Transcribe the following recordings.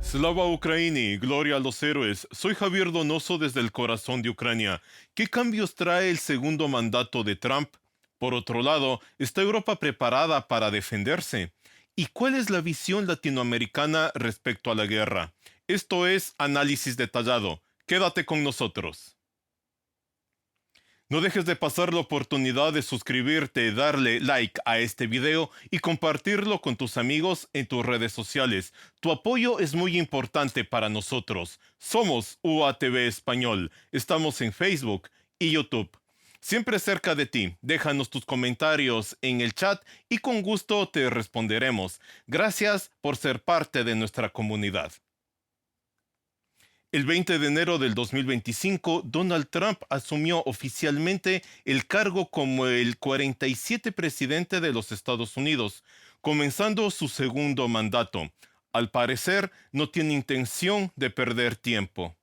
Slava Ukraini, gloria a los héroes. Soy Javier Donoso desde el corazón de Ucrania. ¿Qué cambios trae el segundo mandato de Trump? Por otro lado, ¿está Europa preparada para defenderse? ¿Y cuál es la visión latinoamericana respecto a la guerra? Esto es Análisis Detallado. Quédate con nosotros. No dejes de pasar la oportunidad de suscribirte, darle like a este video y compartirlo con tus amigos en tus redes sociales. Tu apoyo es muy importante para nosotros. Somos UATV Español. Estamos en Facebook y YouTube. Siempre cerca de ti. Déjanos tus comentarios en el chat y con gusto te responderemos. Gracias por ser parte de nuestra comunidad. El 20 de enero del 2025, Donald Trump asumió oficialmente el cargo como el 47 presidente de los Estados Unidos, comenzando su segundo mandato. Al parecer, no tiene intención de perder tiempo.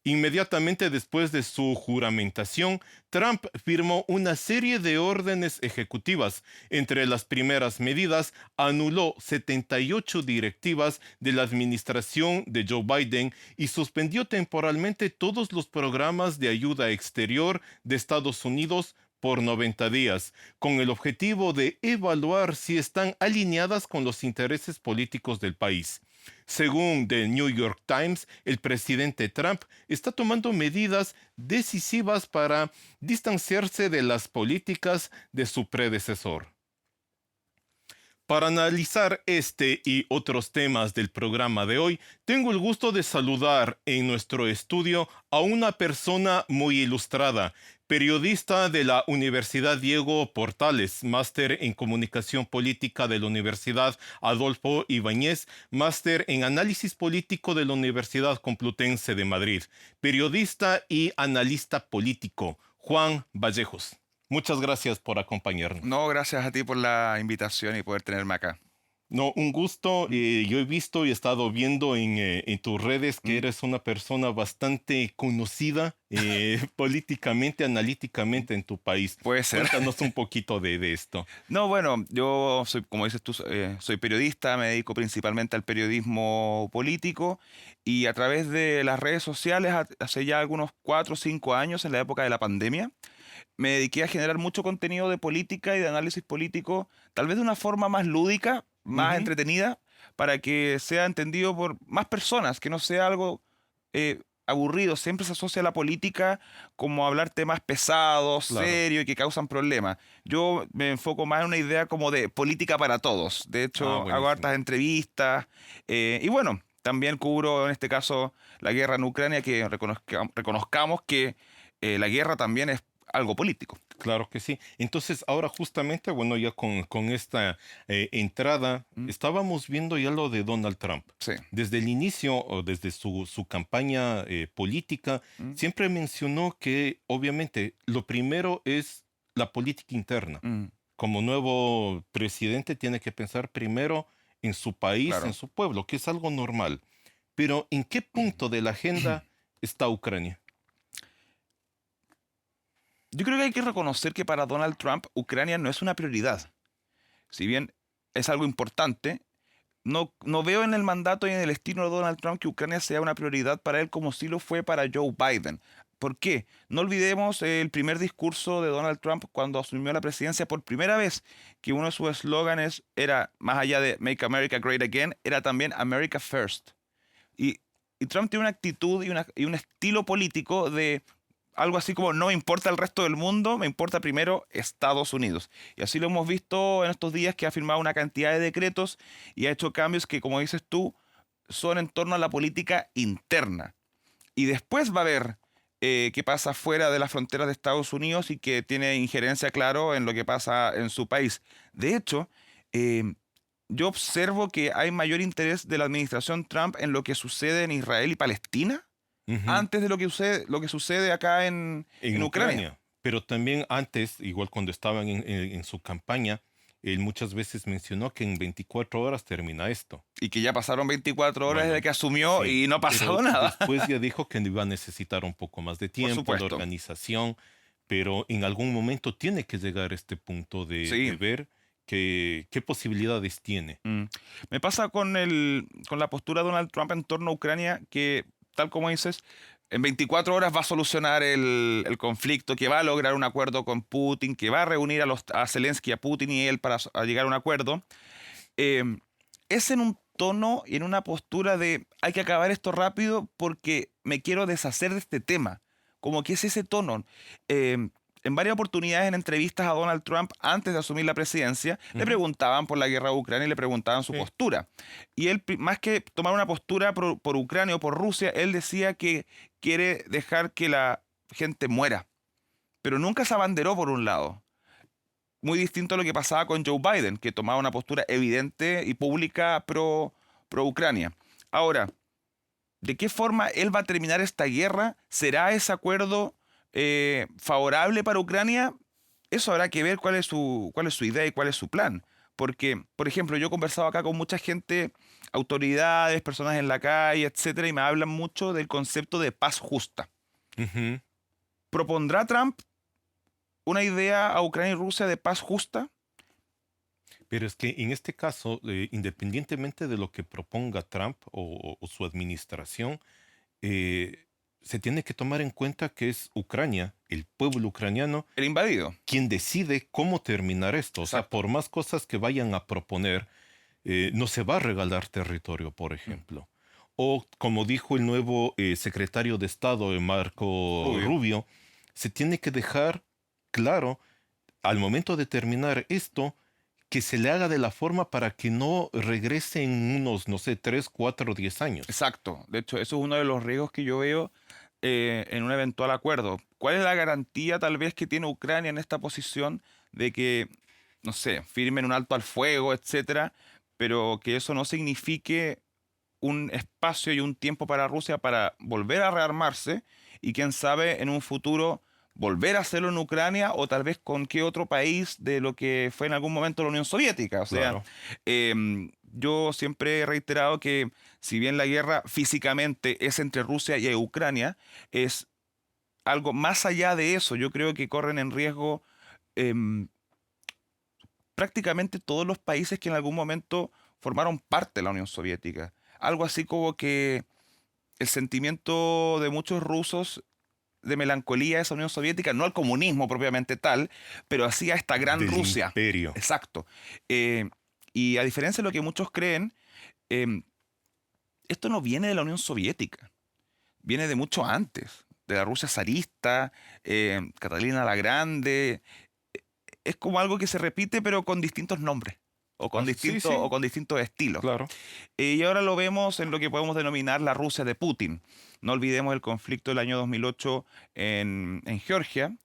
Inmediatamente después de su juramentación, Trump firmó una serie de órdenes ejecutivas. Entre las primeras medidas, anuló 78 directivas de la administración de Joe Biden y suspendió temporalmente todos los programas de ayuda exterior de Estados Unidos por 90 días, con el objetivo de evaluar si están alineadas con los intereses políticos del país. Según The New York Times, el presidente Trump está tomando medidas decisivas para distanciarse de las políticas de su predecesor. Para analizar este y otros temas del programa de hoy, tengo el gusto de saludar en nuestro estudio a una persona muy ilustrada, periodista de la Universidad Diego Portales, máster en Comunicación Política de la Universidad Adolfo Ibáñez, máster en Análisis Político de la Universidad Complutense de Madrid, periodista y analista político, Juan Vallejos. Muchas gracias por acompañarnos. No, gracias a ti por la invitación y poder tenerme acá. No, un gusto. Yo he visto y he estado viendo en tus redes que eres una persona bastante conocida políticamente, analíticamente en tu país. Puede ser. Cuéntanos un poquito de esto. No, bueno, yo soy, como dices tú, soy periodista, me dedico principalmente al periodismo político y a través de las redes sociales, hace ya algunos 4 o 5 años, en la época de la pandemia, me dediqué a generar mucho contenido de política y de análisis político, tal vez de una forma más lúdica, más entretenida, para que sea entendido por más personas, que no sea algo aburrido. Siempre se asocia a la política como hablar temas pesados, Claro. serios y que causan problemas. Yo me enfoco más en una idea como de política para todos. De hecho, hago Buenísimo. hartas entrevistas y bueno, también cubro en este caso la guerra en Ucrania, que reconozcamos que la guerra también es algo político. Claro que sí. Entonces, ahora justamente, bueno, ya con esta entrada, estábamos viendo ya lo de Donald Trump. Sí. Desde el inicio, o desde su campaña política, siempre mencionó que, obviamente, lo primero es la política interna. Como nuevo presidente, tiene que pensar primero en su país, Claro. en su pueblo, que es algo normal. Pero, ¿en qué punto de la agenda está Ucrania? Yo creo que hay que reconocer que para Donald Trump Ucrania no es una prioridad. Si bien es algo importante, no veo en el mandato y en el estilo de Donald Trump que Ucrania sea una prioridad para él como sí lo fue para Joe Biden. ¿Por qué? No olvidemos el primer discurso de Donald Trump cuando asumió la presidencia por primera vez, que uno de sus eslóganes era, más allá de Make America Great Again, era también America First. Y Trump tiene una actitud y un estilo político de algo así como no me importa el resto del mundo, me importa primero Estados Unidos. Y así lo hemos visto en estos días, que ha firmado una cantidad de decretos y ha hecho cambios que, como dices tú, son en torno a la política interna. Y después va a ver qué pasa fuera de las fronteras de Estados Unidos y que tiene injerencia, claro, en lo que pasa en su país. De hecho, yo observo que hay mayor interés de la administración Trump en lo que sucede en Israel y Palestina antes de lo que sucede acá en Ucrania. Pero también antes, igual cuando estaban en su campaña, él muchas veces mencionó que en 24 horas termina esto. Y que ya pasaron 24 horas Bueno, desde que asumió sí, y no ha pasado pero nada. después ya dijo que iba a necesitar un poco más de tiempo, de supuesto. organización, pero en algún momento tiene que llegar a este punto Sí. de ver ¿Qué posibilidades tiene? Me pasa con la postura de Donald Trump en torno a Ucrania, que, tal como dices, en 24 horas va a solucionar el conflicto, que va a lograr un acuerdo con Putin, que va a reunir a Zelensky, a Putin y él para llegar a un acuerdo. Eh, es en un tono y en una postura de hay que acabar esto rápido porque me quiero deshacer de este tema. Como que es ese tono. En varias oportunidades en entrevistas a Donald Trump antes de asumir la presidencia, le Ujú. preguntaban por la guerra de Ucrania y le preguntaban su Sí. postura. Y él, más que tomar una postura por Ucrania o por Rusia, él decía que quiere dejar que la gente muera. Pero nunca se abanderó por un lado. Muy distinto a lo que pasaba con Joe Biden, que tomaba una postura evidente y pública pro Ucrania. Ahora, ¿de qué forma él va a terminar esta guerra? ¿Será ese acuerdo favorable para Ucrania? Eso habrá que ver cuál es su idea y cuál es su plan. Porque, por ejemplo, yo he conversado acá con mucha gente, autoridades, personas en la calle, etcétera, y me hablan mucho del concepto de paz justa. Ujú. ¿Propondrá Trump una idea a Ucrania y Rusia de paz justa? Pero es que en este caso, independientemente de lo que proponga Trump o su administración, eh, se tiene que tomar en cuenta que es Ucrania, el pueblo ucraniano, El invadido. quien decide cómo terminar esto. O sea, Exacto. por más cosas que vayan a proponer, no se va a regalar territorio, por Mm. ejemplo. O como dijo el nuevo secretario de Estado, Marco Rubio. Rubio, se tiene que dejar claro al momento de terminar esto que se le haga de la forma para que no regrese en unos, no sé, 3, 4, 10 años. Exacto. De hecho, eso es uno de los riesgos que yo veo en un eventual acuerdo. ¿Cuál es la garantía tal vez que tiene Ucrania en esta posición de que, no sé, firmen un alto al fuego, etcétera, pero que eso no signifique un espacio y un tiempo para Rusia para volver a rearmarse y quién sabe en un futuro volver a hacerlo en Ucrania o tal vez con qué otro país de lo que fue en algún momento la Unión Soviética? O sea, Claro. yo siempre he reiterado que si bien la guerra físicamente es entre Rusia y Ucrania, es algo más allá de eso. Yo creo que corren en riesgo em, prácticamente todos los países que en algún momento formaron parte de la Unión Soviética. Algo así como que el sentimiento de muchos rusos de melancolía a esa Unión Soviética, no al comunismo propiamente tal, pero así a esta gran Del Rusia. imperio. Exacto. Eh, y a diferencia de lo que muchos creen, em, esto no viene de la Unión Soviética, viene de mucho antes, de la Rusia zarista, Catalina la Grande. Es como algo que se repite pero con distintos nombres Ah, sí, sí, o con distintos estilos. claro. Y ahora lo vemos en lo que podemos denominar la Rusia de Putin. No olvidemos el conflicto del año 2008 en Georgia,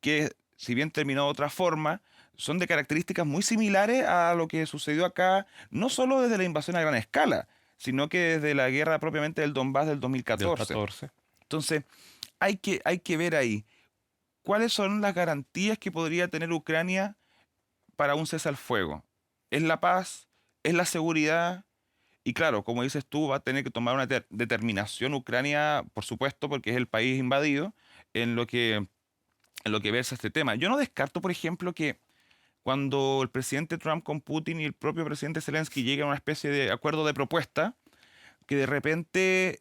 que si bien terminó de otra forma, son de características muy similares a lo que sucedió acá, no solo desde la invasión a gran escala, sino que desde la guerra propiamente del Donbass del Del 2014. 14. Entonces, hay que ver ahí cuáles son las garantías que podría tener Ucrania para un cese al fuego. ¿Es la paz? ¿Es la seguridad? Y claro, como dices tú, va a tener que tomar una determinación Ucrania, por supuesto, porque es el país invadido, en lo que versa este tema. Yo no descarto, por ejemplo, que cuando el presidente Trump con Putin y el propio presidente Zelensky lleguen a una especie de acuerdo de propuesta, que de repente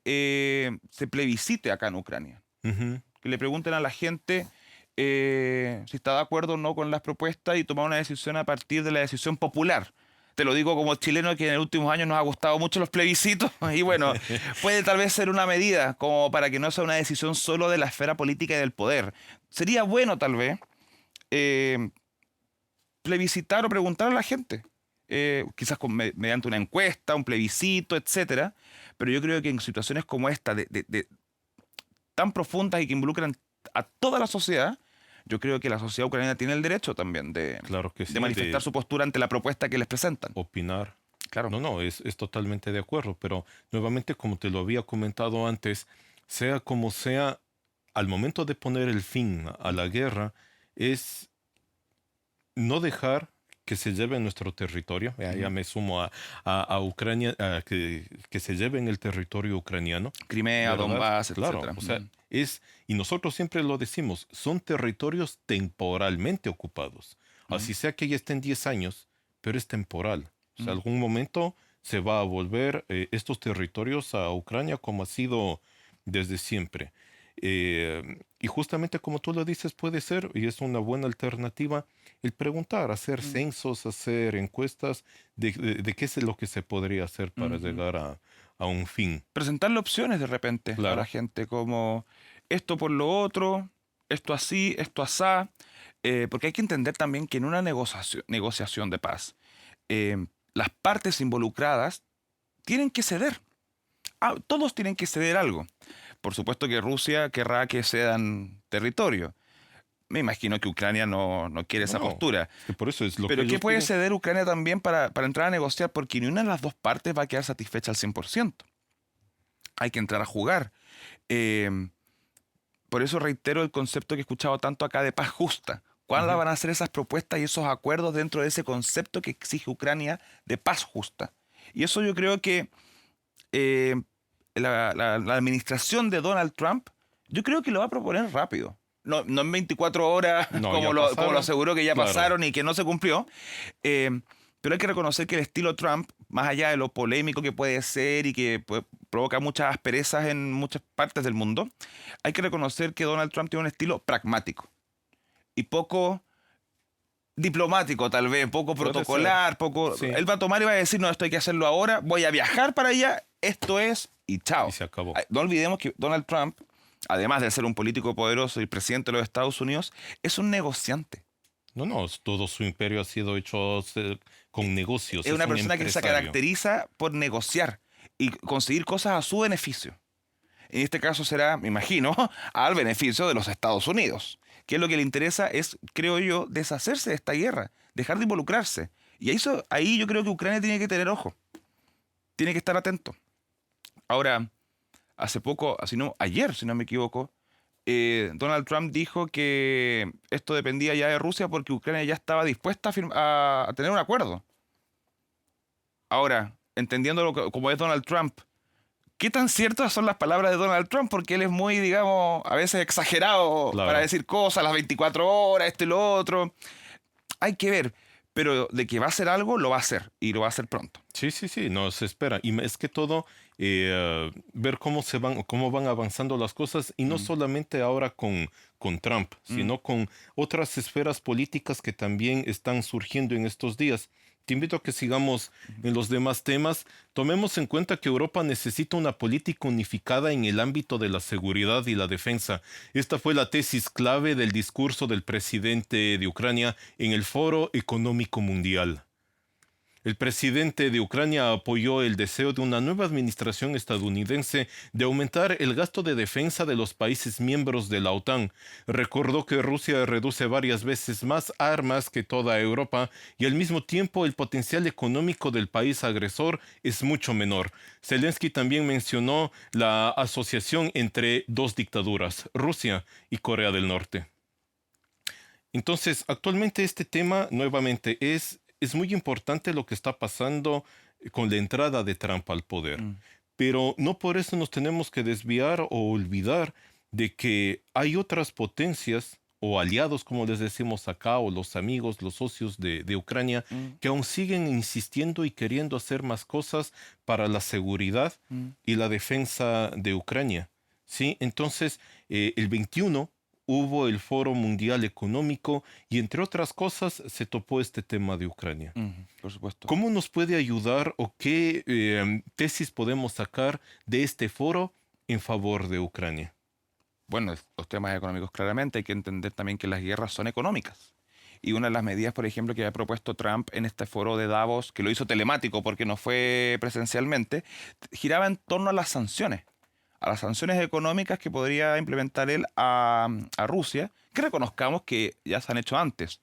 se plebiscite acá en Ucrania. Ujú. Que le pregunten a la gente si está de acuerdo o no con las propuestas y tomar una decisión a partir de la decisión popular. Te lo digo como chileno que en los últimos años nos ha gustado mucho los plebiscitos y bueno, puede tal vez ser una medida como para que no sea una decisión solo de la esfera política y del poder. Sería bueno tal vez eh, plebiscitar o preguntar a la gente, quizás mediante una encuesta, un plebiscito, etcétera, pero yo creo que en situaciones como esta, tan profundas y que involucran a toda la sociedad, yo creo que la sociedad ucraniana tiene el derecho también Claro que de sí, manifestar de su postura ante la propuesta que les presentan. opinar. Claro. No, no, es totalmente de acuerdo, pero nuevamente, como te lo había comentado antes, sea como sea, al momento de poner el fin a la guerra, es no dejar que se lleve nuestro territorio. Ya Ujú. me sumo a Ucrania, que se lleven el territorio ucraniano, Crimea, ¿verdad? Donbass, Claro, etcétera. o sea, y nosotros siempre lo decimos, son territorios temporalmente ocupados. Así sea que ya estén 10 años, pero es temporal. O sea, Mm. algún momento se va a volver estos territorios a Ucrania como ha sido desde siempre. Y justamente como tú lo dices, puede ser, y es una buena alternativa, el preguntar, hacer Mm. censos, hacer encuestas de qué es lo que se podría hacer para Ujú. llegar a un fin. Presentarle opciones de repente a la Claro. gente, como esto por lo otro, esto así, esto asá, porque hay que entender también que en una negociación de paz, las partes involucradas tienen que ceder. Todos tienen que ceder algo. Por supuesto que Rusia querrá que cedan territorio. Me imagino que Ucrania no quiere esa No, postura. es que por eso es lo que Pero ¿qué ellos puede piden. ceder Ucrania también para entrar a negociar? Porque ni una de las dos partes va a quedar satisfecha al 100%. Hay que entrar a jugar. Eh, por eso reitero el concepto que he escuchado tanto acá de paz justa. ¿Cuáles Ujú. van a ser esas propuestas y esos acuerdos dentro de ese concepto que exige Ucrania de paz justa? Y eso yo creo que eh, la administración de Donald Trump, yo creo que lo va a proponer rápido. No en 24 horas, No, como ya lo pasaron. aseguró que ya Claro. pasaron y que no se cumplió. Eh, pero hay que reconocer que el estilo Trump, más allá de lo polémico que puede ser y que provoca muchas asperezas en muchas partes del mundo, hay que reconocer que Donald Trump tiene un estilo pragmático y poco diplomático, tal vez, poco Puede ser. protocolar, poco... Sí. Él va a tomar y va a decir, no, esto hay que hacerlo ahora, voy a viajar para allá, esto es, y Y chao. se acabó. No olvidemos que Donald Trump, además de ser un político poderoso y presidente de los Estados Unidos, es un negociante. No, no, todo su imperio ha sido hecho con negocios. Es Es una un persona que se empresario. caracteriza por negociar y conseguir cosas a su beneficio. En este caso será, me imagino, al beneficio de los Estados Unidos. Que es lo que le interesa es, creo yo, deshacerse de esta guerra, dejar de involucrarse. Y ahí yo creo que Ucrania tiene que tener ojo, tiene que estar atento. Ahora, hace poco, ayer, si no me equivoco, Donald Trump dijo que esto dependía ya de Rusia porque Ucrania ya estaba dispuesta a tener un acuerdo. Ahora, entendiendo como es Donald Trump, ¿qué tan ciertas son las palabras de Donald Trump? Porque él es muy, digamos, a veces exagerado para Claro. decir cosas, las 24 horas, esto y lo otro. Hay que ver, pero de que va a hacer algo, lo va a hacer y lo va a hacer pronto. Sí, sí, sí, no se espera. Y es que todo, ver cómo van avanzando las cosas, y no Mm, solamente ahora con Trump, mm. sino con otras esferas políticas que también están surgiendo en estos días. Te invito a que sigamos en los demás temas. Tomemos en cuenta que Europa necesita una política unificada en el ámbito de la seguridad y la defensa. Esta fue la tesis clave del discurso del presidente de Ucrania en el Foro Económico Mundial. El presidente de Ucrania apoyó el deseo de una nueva administración estadounidense de aumentar el gasto de defensa de los países miembros de la OTAN. Recordó que Rusia reduce varias veces más armas que toda Europa y al mismo tiempo el potencial económico del país agresor es mucho menor. Zelensky también mencionó la asociación entre dos dictaduras, Rusia y Corea del Norte. Entonces, actualmente este tema nuevamente es muy importante lo que está pasando con la entrada de Trump al poder, Mm, pero no por eso nos tenemos que desviar o olvidar de que hay otras potencias o aliados, como les decimos acá, o los amigos, los socios de Ucrania, mm, que aún siguen insistiendo y queriendo hacer más cosas para la seguridad mm, y la defensa de Ucrania. ¿Sí? Entonces, el 21 hubo el Foro Mundial Económico y entre otras cosas se topó este tema de Ucrania. por supuesto. ¿Cómo nos puede ayudar o qué tesis podemos sacar de este foro en favor de Ucrania? Bueno, los temas económicos claramente hay que entender también que las guerras son económicas. Y una de las medidas, por ejemplo, que había propuesto Trump en este foro de Davos, que lo hizo telemático porque no fue presencialmente, giraba en torno a las sanciones económicas que podría implementar él a Rusia, que reconozcamos que ya se han hecho antes.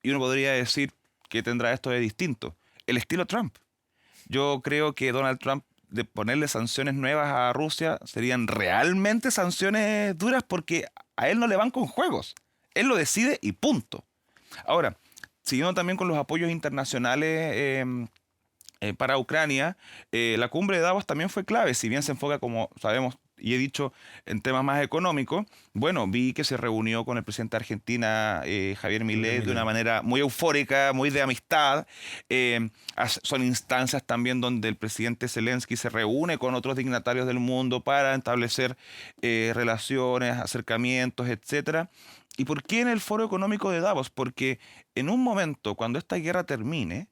Y uno podría decir que tendrá esto de distinto. El estilo Trump. Yo creo que Donald Trump, de ponerle sanciones nuevas a Rusia, serían realmente sanciones duras porque a él no le van con juegos. Él lo decide y punto. Ahora, siguiendo también con los apoyos internacionales para Ucrania, la cumbre de Davos también fue clave, si bien se enfoca, como sabemos, y he dicho en temas más económicos, bueno, vi que se reunió con el presidente de Argentina, Javier Milei, de una manera muy eufórica, muy de amistad. Son instancias también donde el presidente Zelensky se reúne con otros dignatarios del mundo para establecer relaciones, acercamientos, etcétera. ¿Y por qué en el Foro Económico de Davos? Porque en un momento, cuando esta guerra termine,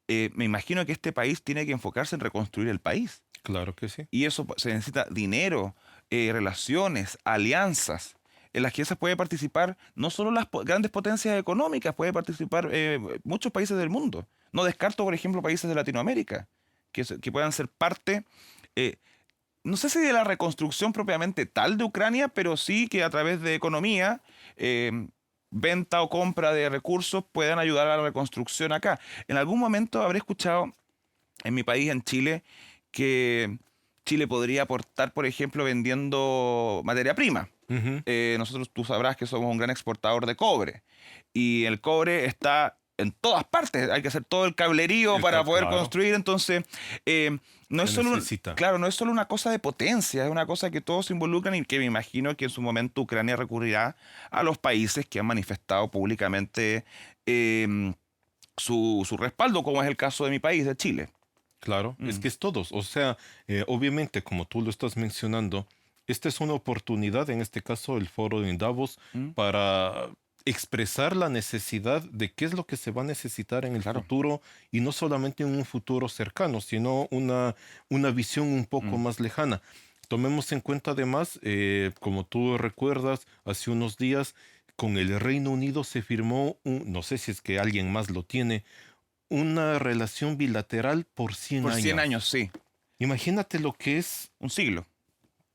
me imagino que este país tiene que enfocarse en reconstruir el país. Claro que sí. Y eso se necesita dinero, relaciones, alianzas, en las que se puede participar no solo las grandes potencias económicas, puede participar muchos países del mundo. No descarto, por ejemplo, países de Latinoamérica que puedan ser parte, no sé si de la reconstrucción propiamente tal de Ucrania, pero sí que a través de economía, venta o compra de recursos puedan ayudar a la reconstrucción acá. En algún momento habré escuchado en mi país, en Chile, que Chile podría aportar, por ejemplo, vendiendo materia prima. Ujú. Nosotros, tú sabrás que somos un gran exportador de cobre y el cobre está en todas partes. Hay que hacer todo el cablerío para Está poder claro. construir. Entonces, no es Se solo, necesita. claro, no es solo una cosa de potencia, es una cosa que todos se involucran y que me imagino que en su momento Ucrania recurrirá a los países que han manifestado públicamente su respaldo, como es el caso de mi país, de Chile. Claro, es Mm, que es todos. O sea, obviamente, como tú lo estás mencionando, esta es una oportunidad, en este caso el foro en Davos, mm, para expresar la necesidad de qué es lo que se va a necesitar en el claro. futuro y no solamente en un futuro cercano, sino una visión un poco Mm, más lejana. Tomemos en cuenta además, como tú recuerdas, hace unos días con el Reino Unido se firmó, no sé si es que alguien más lo tiene, una relación bilateral por 100 por 100 años. años, sí. Imagínate lo que es Un siglo.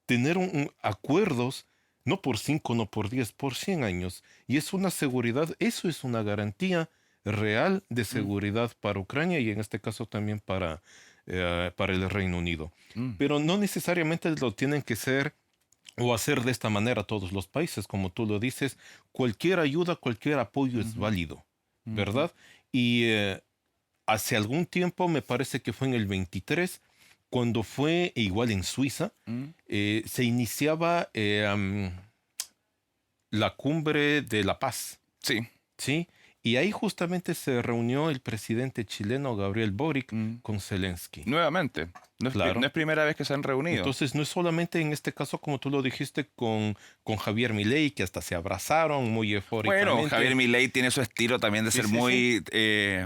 tener acuerdos, no por 5, no por 10, por 100 años. Y es una seguridad, eso es una garantía real de Mm, seguridad para Ucrania y en este caso también para el Reino Unido. mm, Pero no necesariamente lo tienen que ser o hacer de esta manera todos los países, como tú lo dices. Cualquier ayuda, cualquier apoyo es ujú, válido, ujú, ¿verdad? Y hace algún tiempo, me parece que fue en el 23, cuando fue igual en Suiza, mm. se iniciaba la cumbre de la paz, Sí. ¿sí? Y ahí justamente se reunió el presidente chileno Gabriel Boric Mm. con Zelensky. Nuevamente, no Claro. es primera vez que se han reunido. Entonces, no es solamente en este caso, como tú lo dijiste, con Javier Milei, que hasta se abrazaron muy Bueno, Javier eufóricamente. Milei tiene su estilo también de Sí, ser sí, sí, muy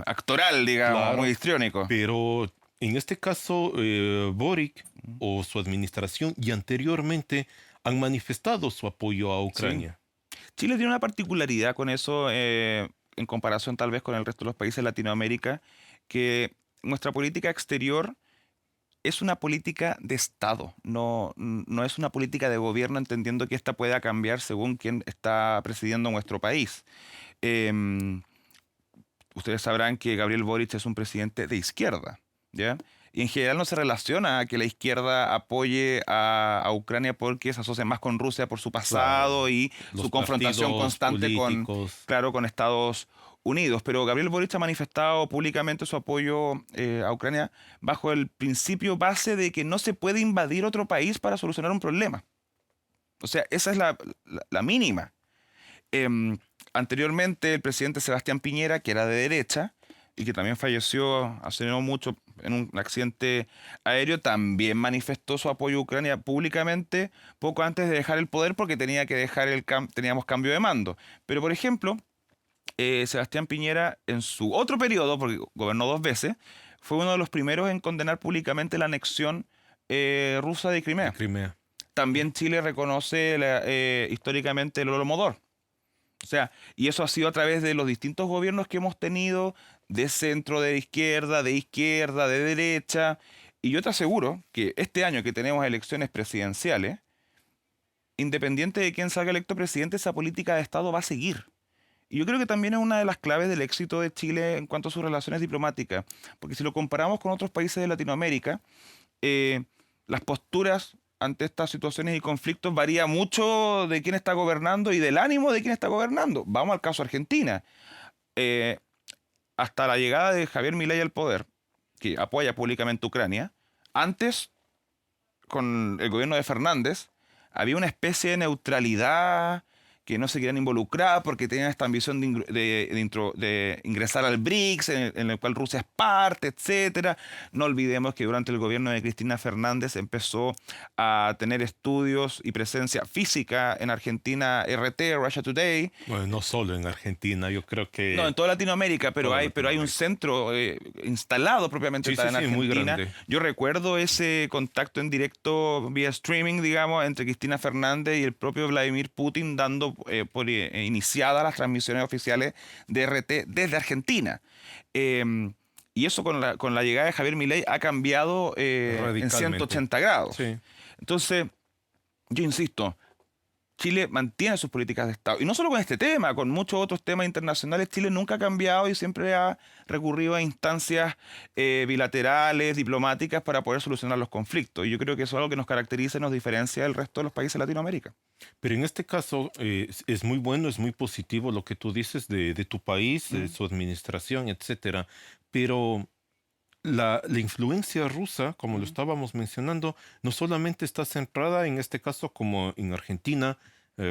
actoral, digamos, muy claro. histriónico. Pero en este caso, Boric Mm. o su administración y anteriormente han manifestado su apoyo a Sí. Ucrania. Chile tiene una particularidad con eso, en comparación tal vez con el resto de los países de Latinoamérica, que nuestra política exterior es una política de Estado, no es una política de gobierno, entendiendo que esta pueda cambiar según quién está presidiendo nuestro país. Em, Ustedes sabrán que Gabriel Boric es un presidente de izquierda, ¿ya? Y en general no se relaciona a que la izquierda apoye a Ucrania porque se asocia más con Rusia por su pasado Claro, y los su confrontación partidos constante con, políticos, claro, con Estados Unidos. Pero Gabriel Boric ha manifestado públicamente su apoyo a Ucrania bajo el principio base de que no se puede invadir otro país para solucionar un problema. O sea, esa es la mínima. Em, Anteriormente, el presidente Sebastián Piñera, que era de derecha y que también falleció hace no mucho en un accidente aéreo, también manifestó su apoyo a Ucrania públicamente poco antes de dejar el poder porque tenía que dejar teníamos cambio de mando. Pero, por ejemplo, Sebastián Piñera, en su otro periodo, porque gobernó 2 veces, fue uno de los primeros en condenar públicamente la anexión rusa de de Crimea. Crimea. También Chile reconoce históricamente el Holodomor. O sea, y eso ha sido a través de los distintos gobiernos que hemos tenido, de centro, de izquierda, de derecha. Y yo te aseguro que este año que tenemos elecciones presidenciales, independiente de quién salga electo presidente, esa política de Estado va a seguir. Y yo creo que también es una de las claves del éxito de Chile en cuanto a sus relaciones diplomáticas. Porque si lo comparamos con otros países de Latinoamérica, las posturas ante estas situaciones y conflictos varía mucho de quién está gobernando y del ánimo de quién está gobernando. Vamos al caso Argentina. Eh, Hasta la llegada de Javier Milei al poder, que apoya públicamente a Ucrania, antes con el gobierno de Fernández, había una especie de neutralidad, que no se querían involucrar porque tenían esta ambición de ingresar al BRICS, en el cual Rusia es parte, etcétera. No olvidemos que durante el gobierno de Cristina Fernández empezó a tener estudios y presencia física en Argentina, RT, Russia Today. Bueno, no solo en Argentina, yo creo que... No, en toda Latinoamérica, pero toda hay un centro instalado propiamente Sí, tal sí, en sí, muy Argentina. grande. Yo recuerdo ese contacto en directo vía streaming, digamos, entre Cristina Fernández y el propio Vladimir Putin, dando por iniciadas las transmisiones oficiales de RT desde Argentina. Y eso con la llegada de Javier Milei ha cambiado en Radicalmente. 180 grados. Sí. Entonces, yo insisto, Chile mantiene sus políticas de Estado. Y no solo con este tema, con muchos otros temas internacionales, Chile nunca ha cambiado y siempre ha recurrido a instancias bilaterales, diplomáticas, para poder solucionar los conflictos. Y yo creo que eso es algo que nos caracteriza y nos diferencia del resto de los países de Latinoamérica. Pero en este caso es muy bueno, es muy positivo lo que tú dices de tu país, de su administración, etcétera. Pero la influencia rusa, como lo estábamos mencionando, no solamente está centrada en este caso como en Argentina,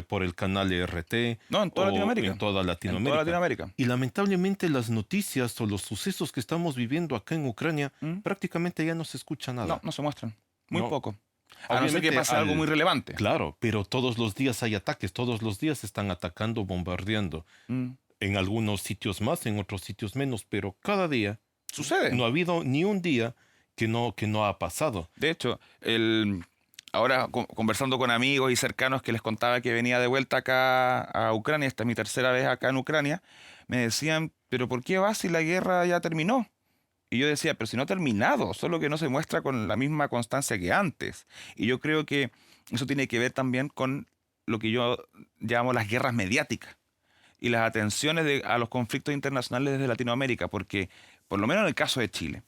por el canal RT, No, en toda o Latinoamérica. en toda En Latinoamérica. toda Latinoamérica. Y lamentablemente las noticias o los sucesos que estamos viviendo acá en Ucrania, ¿Mm? prácticamente ya no se escucha nada. No, no se muestran. Muy No. poco. A no ser que Obviamente pase algo muy relevante. Claro, pero todos los días hay ataques, todos los días están atacando, bombardeando. Mm. En algunos sitios más, en otros sitios menos, pero cada día Sucede. no ha habido ni un día que no ha pasado. De hecho, ahora conversando con amigos y cercanos que les contaba que venía de vuelta acá a Ucrania, esta es mi tercera vez acá en Ucrania, me decían, pero ¿por qué vas si la guerra ya terminó? Y yo decía, pero si no ha terminado, solo que no se muestra con la misma constancia que antes. Y yo creo que eso tiene que ver también con lo que yo llamo las guerras mediáticas y las atenciones a los conflictos internacionales desde Latinoamérica, porque por lo menos en el caso de Chile,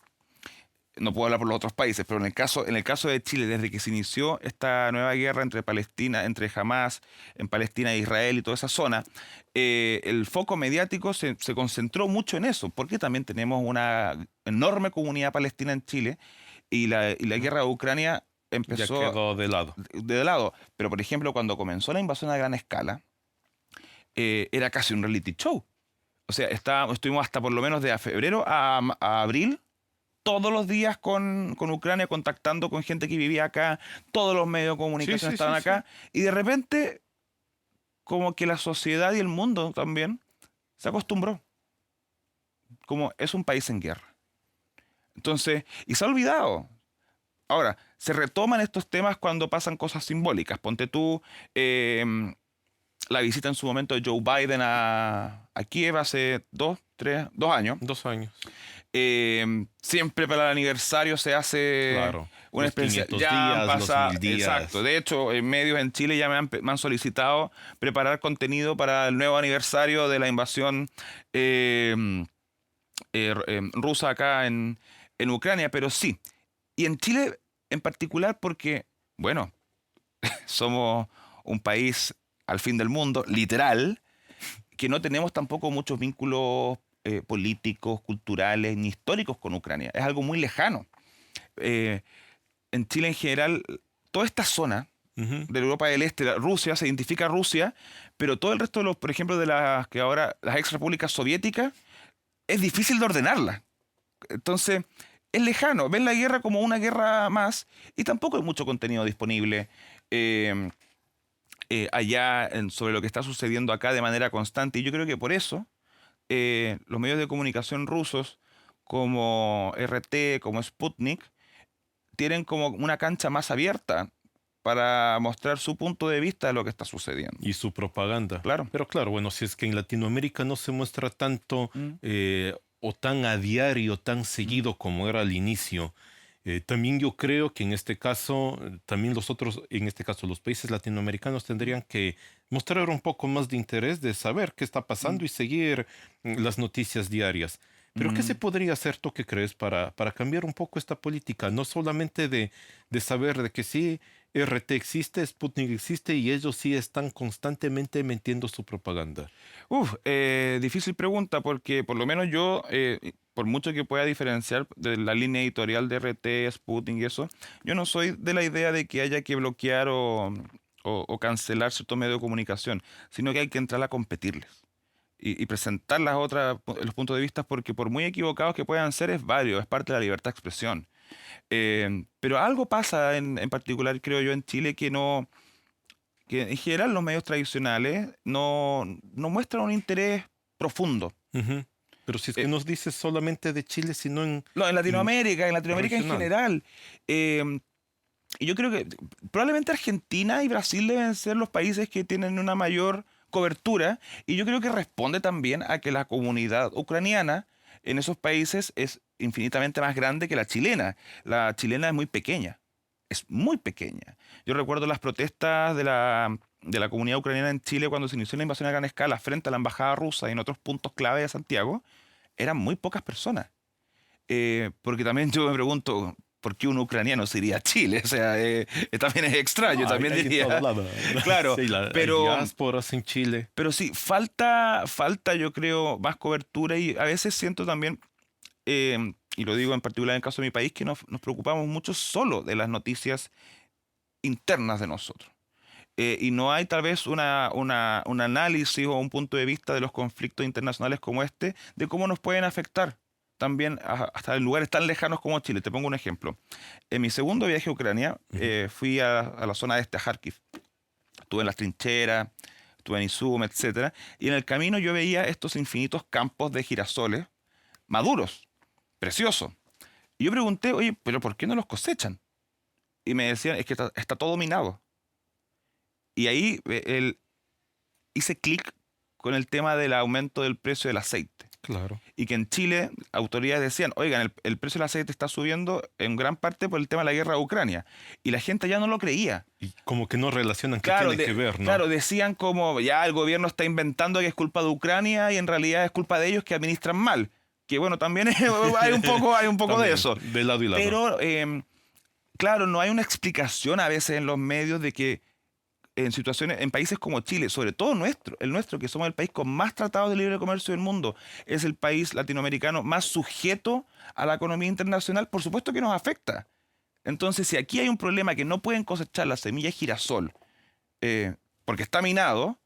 no puedo hablar por los otros países, pero en el caso de Chile, desde que se inició esta nueva guerra entre Hamas, en Palestina e Israel y toda esa zona, el foco mediático se concentró mucho en eso, porque también tenemos una enorme comunidad palestina en Chile y la guerra de Ucrania Ya empezó quedó de lado. de lado. Pero, por ejemplo, cuando comenzó la invasión a gran escala, era casi un reality show. O sea, estuvimos hasta por lo menos de febrero a abril, todos los días con Ucrania, contactando con gente que vivía acá, todos los medios de comunicación Sí, estaban sí, acá, y de repente, como que la sociedad y el mundo también se acostumbró. Como es un país en guerra. Entonces, y se ha olvidado. Ahora, se retoman estos temas cuando pasan cosas simbólicas. Ponte tú la visita en su momento de Joe Biden a Kiev hace 2 años. 2 años. Siempre para el aniversario se hace Claro. una Los experiencia. 500 Ya han días, los pasado, 1000 días. exacto. De hecho, en medios en Chile ya me han solicitado preparar contenido para el nuevo aniversario de la invasión rusa acá en Ucrania, pero sí. Y en Chile en particular porque, bueno, somos un país al fin del mundo, literal, que no tenemos tampoco muchos vínculos políticos, culturales ni históricos con Ucrania. Es algo muy lejano. En Chile en general, toda esta zona Ujú. de Europa del Este, Rusia, se identifica Rusia, pero todo el resto de por ejemplo, de las que ahora, las ex repúblicas soviéticas, es difícil de ordenarla. Entonces, es lejano. Ven la guerra como una guerra más y tampoco hay mucho contenido disponible allá sobre lo que está sucediendo acá de manera constante. Y yo creo que por eso los medios de comunicación rusos como RT, como Sputnik, tienen como una cancha más abierta para mostrar su punto de vista de lo que está sucediendo. Y su propaganda. Claro. Pero claro, bueno, si es que en Latinoamérica no se muestra tanto o tan a diario, tan seguido como era al inicio, también yo creo que en este caso, también en este caso los países latinoamericanos tendrían que mostrar un poco más de interés de saber qué está pasando y seguir las noticias diarias. Pero ¿qué se podría hacer, tú qué crees, para cambiar un poco esta política? No solamente de saber de que sí, RT existe, Sputnik existe y ellos sí están constantemente metiendo su propaganda. Difícil pregunta porque por lo menos yo, por mucho que pueda diferenciar de la línea editorial de RT, Sputnik y eso, yo no soy de la idea de que haya que bloquear o cancelar ciertos medios de comunicación, sino que hay que entrar a competirles y presentar los puntos de vista porque por muy equivocados que puedan ser, es válido, es parte de la libertad de expresión. Pero algo pasa en particular, creo yo, en Chile que en general los medios tradicionales no muestran un interés profundo. Ujú. Pero si es que Eh, nos dices solamente de Chile, sino no, en En Latinoamérica en regional. general. Y yo creo que probablemente Argentina y Brasil deben ser los países que tienen una mayor cobertura, y yo creo que responde también a que la comunidad ucraniana en esos países es infinitamente más grande que la chilena. La chilena es muy pequeña, es muy pequeña. Yo recuerdo las protestas de la comunidad ucraniana en Chile cuando se inició la invasión a gran escala frente a la embajada rusa y en otros puntos clave de Santiago, eran muy pocas personas. Porque también yo me pregunto, ¿por qué un ucraniano se iría a Chile? O sea, también es extraño, No, también hay en todo diría. lado. Claro, Sí, hay pero, diásporas en Chile. pero sí, falta yo creo más cobertura, y a veces siento también, y lo digo en particular en el caso de mi país, que nos preocupamos mucho solo de las noticias internas de nosotros. Y no hay tal vez un análisis o un punto de vista de los conflictos internacionales como este, de cómo nos pueden afectar también hasta en lugares tan lejanos como Chile. Te pongo un ejemplo. En mi segundo viaje a Ucrania, Ujú. fui a la zona este, a Kharkiv. Estuve en las trincheras, estuve en Izum, etcétera, y en el camino yo veía estos infinitos campos de girasoles maduros, preciosos. Y yo pregunté, oye, ¿pero por qué no los cosechan? Y me decían, es que está todo minado. Y ahí hice clic con el tema del aumento del precio del aceite. Claro. Y que en Chile autoridades decían, oigan, el precio del aceite está subiendo en gran parte por el tema de la guerra de Ucrania. Y la gente ya no lo creía. Y como que no relacionan qué Claro, tiene que ver, ¿no? claro, decían como, ya el gobierno está inventando que es culpa de Ucrania y en realidad es culpa de ellos que administran mal. Que bueno, también hay un poco de También, eso. de lado y lado. Pero, claro, no hay una explicación a veces en los medios de que en situaciones, en países como Chile, sobre todo el nuestro, que somos el país con más tratados de libre comercio del mundo, es el país latinoamericano más sujeto a la economía internacional, por supuesto que nos afecta. Entonces, si aquí hay un problema que no pueden cosechar la semilla de girasol porque está minado,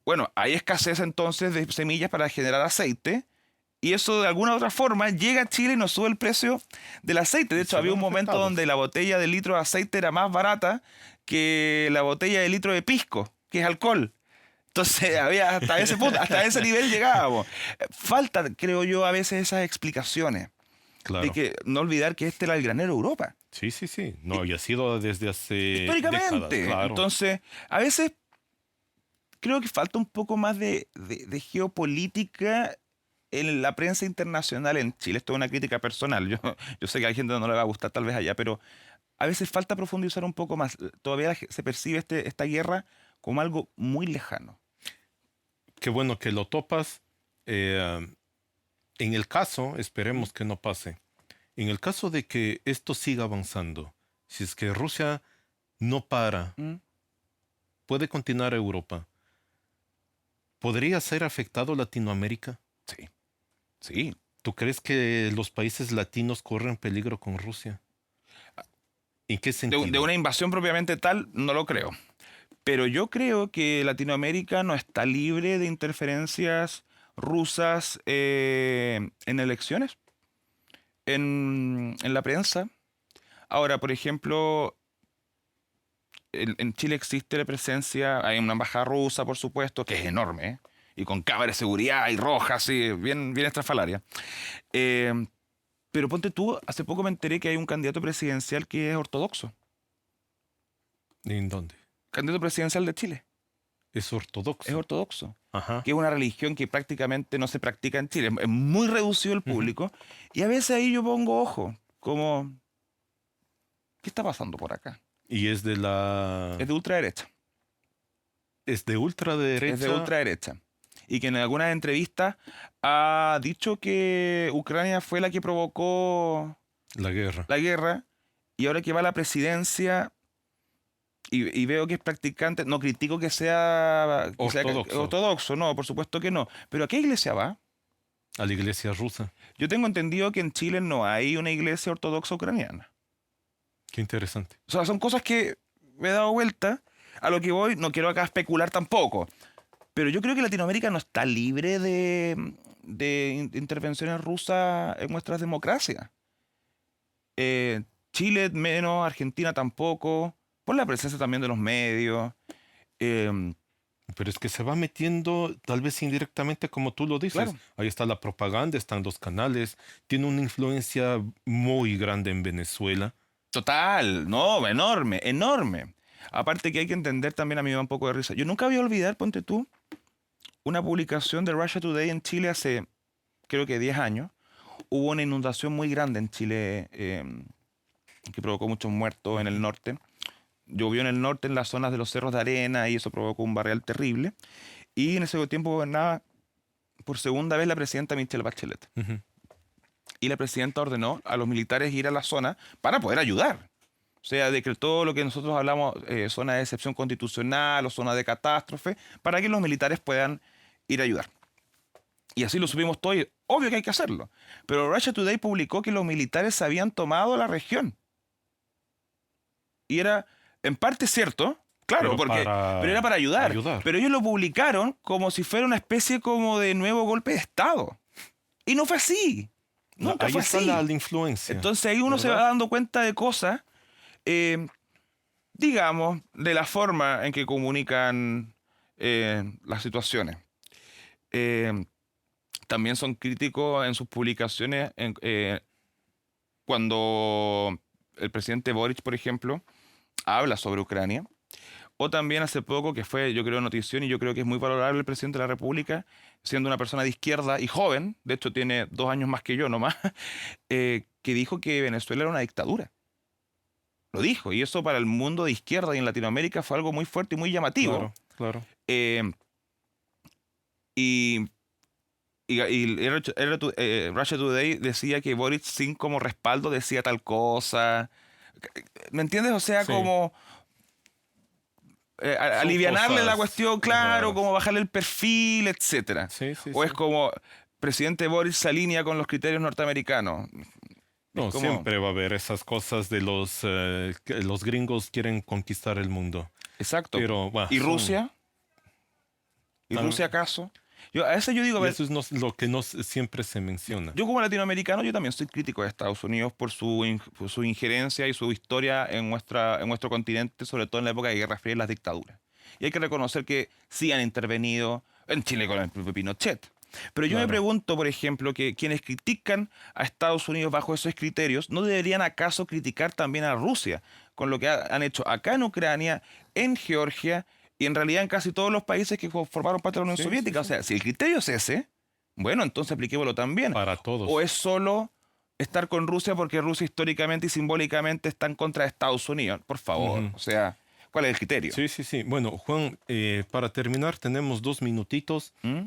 bueno, hay escasez entonces de semillas para generar aceite. Y eso de alguna u otra forma llega a Chile y nos sube el precio del aceite. De Y hecho, se había ven un momento afectados. donde la botella de litro de aceite era más barata que la botella de litro de pisco, que es alcohol. Entonces, había hasta ese punto, hasta ese nivel llegábamos. Falta, creo yo, a veces esas explicaciones. De Claro. que no olvidar que este era el granero de Europa. Sí, sí, sí. No, y ha sido desde hace décadas, Históricamente. claro. Entonces, a veces creo que falta un poco más de geopolítica en la prensa internacional en Chile. Esto es una crítica personal. Yo sé que a hay gente que no le va a gustar tal vez allá, pero a veces falta profundizar un poco más. Todavía se percibe esta guerra como algo muy lejano. Qué bueno que lo topas. Eh, en el caso, esperemos que no pase. En el caso de que esto siga avanzando, si es que Rusia no para, ¿Mm? puede continuar Europa. ¿Podría ser afectado Latinoamérica? Sí, sí. ¿Tú crees que los países latinos corren peligro con Rusia? ¿En qué De sentido? una invasión propiamente tal, no lo creo. Pero yo creo que Latinoamérica no está libre de interferencias rusas en elecciones, en la prensa. Ahora, por ejemplo, en Chile existe la presencia, hay una embajada rusa, por supuesto, que es enorme, ¿eh? Y con cámaras de seguridad y rojas, así, bien estrafalaria. Eh, pero ponte tú, hace poco me enteré que hay un candidato presidencial que es ortodoxo, ¿En dónde? candidato presidencial de Chile, Es es ortodoxo. ortodoxo, Ajá. que es una religión que prácticamente no se practica en Chile, es muy reducido el Ujú. público, y a veces ahí yo pongo ojo, como, ¿qué está pasando por acá? Y es de la... Es de ultraderecha. Es de Es de ultraderecha ultraderecha. Y que en algunas entrevistas ha dicho que Ucrania fue la que provocó la guerra. la guerra y ahora que va a la presidencia y veo que es practicante, no critico que sea Ortodoxo. ortodoxo, no, por supuesto que no. Pero ¿a qué iglesia va? A la iglesia rusa. Yo tengo entendido que en Chile no hay una iglesia ortodoxa ucraniana. Qué interesante. O sea, son cosas que me he dado vuelta. A lo que voy, no quiero acá especular tampoco. Pero yo creo que Latinoamérica no está libre de intervenciones rusas en nuestras democracias. Chile menos, Argentina tampoco, por la presencia también de los medios. Eh, Pero es que se va metiendo, tal vez indirectamente, como tú lo dices. claro, Ahí está la propaganda, están los canales. Tiene una influencia muy grande en Venezuela. total, no, enorme, enorme. Aparte que hay que entender también, a mí me da un poco de risa. Yo nunca voy a olvidar, ponte tú, una publicación de Russia Today en Chile hace, creo que 10 años. Hubo una inundación muy grande en Chile que provocó muchos muertos en el norte. Llovió en el norte, en las zonas de los cerros de arena, y eso provocó un barrial terrible. Y en ese tiempo gobernaba por segunda vez la presidenta Michelle Bachelet. Ujú. Y la presidenta ordenó a los militares ir a la zona para poder ayudar. O sea, decretó lo que nosotros hablamos, zona de excepción constitucional o zona de catástrofe, para que los militares puedan ir a ayudar. Y así lo supimos todos. Y obvio que hay que hacerlo. Pero Russia Today publicó que los militares habían tomado la región. Y era en parte cierto, claro, pero era para ayudar. Pero ellos lo publicaron como si fuera una especie como de nuevo golpe de Estado. Y no fue así. Nunca Ahí fue está así. la influencia. Entonces ahí uno se ¿verdad? va dando cuenta de cosas, digamos, de la forma en que comunican las situaciones. Eh, También son críticos en sus publicaciones cuando el presidente Boric, por ejemplo, habla sobre Ucrania. O también hace poco, que fue, yo creo, notición, y yo creo que es muy valorable el presidente de la República, siendo una persona de izquierda y joven, de hecho tiene 2 años más que yo nomás, que dijo que Venezuela era una dictadura. Lo dijo, y eso para el mundo de izquierda y en Latinoamérica fue algo muy fuerte y muy llamativo. Claro, claro. Eh, y Russia Today decía que Boric sin como respaldo decía tal cosa. ¿Me entiendes? O sea, Sí. como Son alivianarle la cosas cuestión, claro, raras. como bajarle el perfil, etcétera. Sí, sí, O es sí. como presidente Boric se alinea con los criterios norteamericanos. No, como- siempre va a haber esas cosas de que los gringos quieren conquistar el mundo. Exacto. Pero, bueno, ¿Y Rusia? ¿Y Tam- Rusia acaso? A veces yo digo, a Y ver, eso es lo que siempre se menciona. yo como latinoamericano, yo también soy crítico de Estados Unidos por su injerencia y su historia en nuestro continente, sobre todo en la época de Guerra Fría y las dictaduras. Y hay que reconocer que sí han intervenido en Chile con el propio Pinochet. Pero yo me Claro. pregunto, por ejemplo, que quienes critican a Estados Unidos bajo esos criterios, ¿no deberían acaso criticar también a Rusia con lo que han hecho acá en Ucrania, en Georgia y en realidad en casi todos los países que formaron parte de la Unión Sí, sí, Soviética? sí. O sea, si el criterio es ese, bueno, entonces apliquémoslo también. Para todos. ¿O es solo estar con Rusia porque Rusia históricamente y simbólicamente está en contra de Estados Unidos? Por favor, Ujú. o sea, ¿cuál es el criterio? Sí, sí, sí. Bueno, Juan, para terminar, tenemos 2 minutitos. ¿Mm?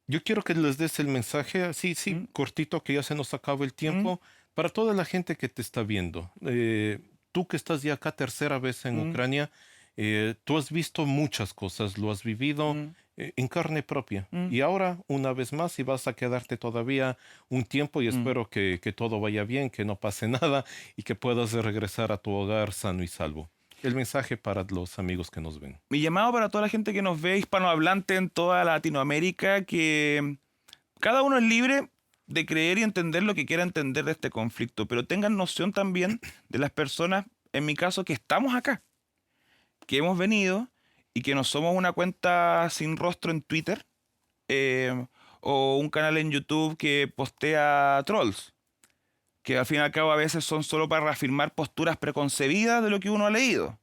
Yo quiero que les des el mensaje, así, sí, ¿Mm? cortito, que ya se nos acaba el tiempo, para toda la gente que te está viendo. Tú que estás ya acá tercera vez en ¿Mm? Ucrania, tú has visto muchas cosas, lo has vivido ¿Mm? en carne propia. ¿Mm? Y ahora, una vez más, y vas a quedarte todavía un tiempo y ¿Mm? espero que todo vaya bien, que no pase nada y que puedas regresar a tu hogar sano y salvo. El mensaje para los amigos que nos ven. Mi llamado para toda la gente que nos ve hispanohablante en toda Latinoamérica, que cada uno es libre de creer y entender lo que quiera entender de este conflicto, pero tengan noción también de las personas, en mi caso, que estamos acá, que hemos venido y que no somos una cuenta sin rostro en Twitter o un canal en YouTube que postea trolls, que al fin y al cabo a veces son solo para reafirmar posturas preconcebidas de lo que uno ha leído.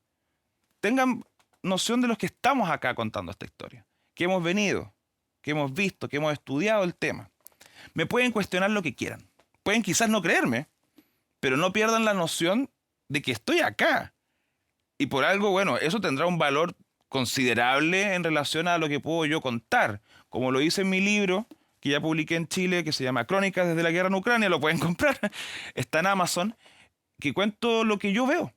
Tengan noción de los que estamos acá contando esta historia, que hemos venido, que hemos visto, que hemos estudiado el tema. Me pueden cuestionar lo que quieran, pueden quizás no creerme, pero no pierdan la noción de que estoy acá. Y por algo, bueno, eso tendrá un valor considerable en relación a lo que puedo yo contar. Como lo hice en mi libro, que ya publiqué en Chile, que se llama Crónicas desde la guerra en Ucrania, lo pueden comprar, está en Amazon, que cuento lo que yo veo.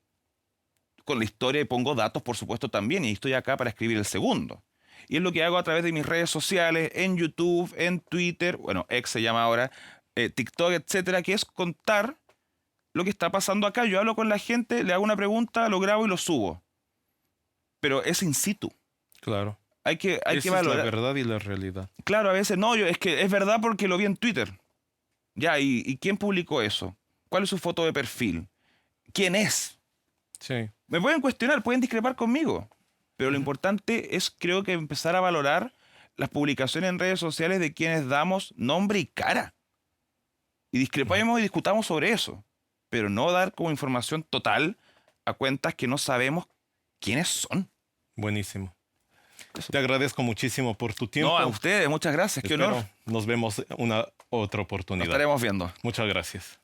con la historia y pongo datos, por supuesto, también, y estoy acá para escribir el segundo. Y es lo que hago a través de mis redes sociales, en YouTube, en Twitter, bueno, X se llama ahora, TikTok, etcétera, que es contar lo que está pasando acá. Yo hablo con la gente, le hago una pregunta, lo grabo y lo subo. Pero es in situ. Claro. Hay que Esa valorar. es la verdad y la realidad. Claro, a veces no, es que es verdad porque lo vi en Twitter. Ya, ¿y quién publicó eso? ¿Cuál es su foto de perfil? ¿Quién es? Sí. Me pueden cuestionar, pueden discrepar conmigo. Pero lo importante es, creo que empezar a valorar las publicaciones en redes sociales de quienes damos nombre y cara. Y discrepamos y discutamos sobre eso. Pero no dar como información total a cuentas que no sabemos quiénes son. Buenísimo. Eso. Te agradezco muchísimo por tu tiempo. No, a ustedes, muchas gracias. Qué honor. Nos vemos una otra Nos oportunidad. estaremos viendo. Muchas gracias.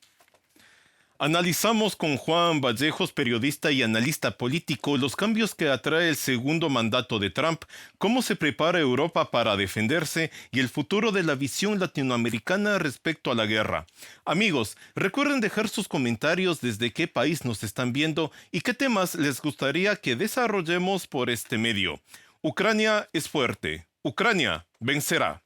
Analizamos con Juan Vallejos, periodista y analista político, los cambios que atrae el segundo mandato de Trump, cómo se prepara Europa para defenderse y el futuro de la visión latinoamericana respecto a la guerra. Amigos, recuerden dejar sus comentarios desde qué país nos están viendo y qué temas les gustaría que desarrollemos por este medio. Ucrania es fuerte. Ucrania vencerá.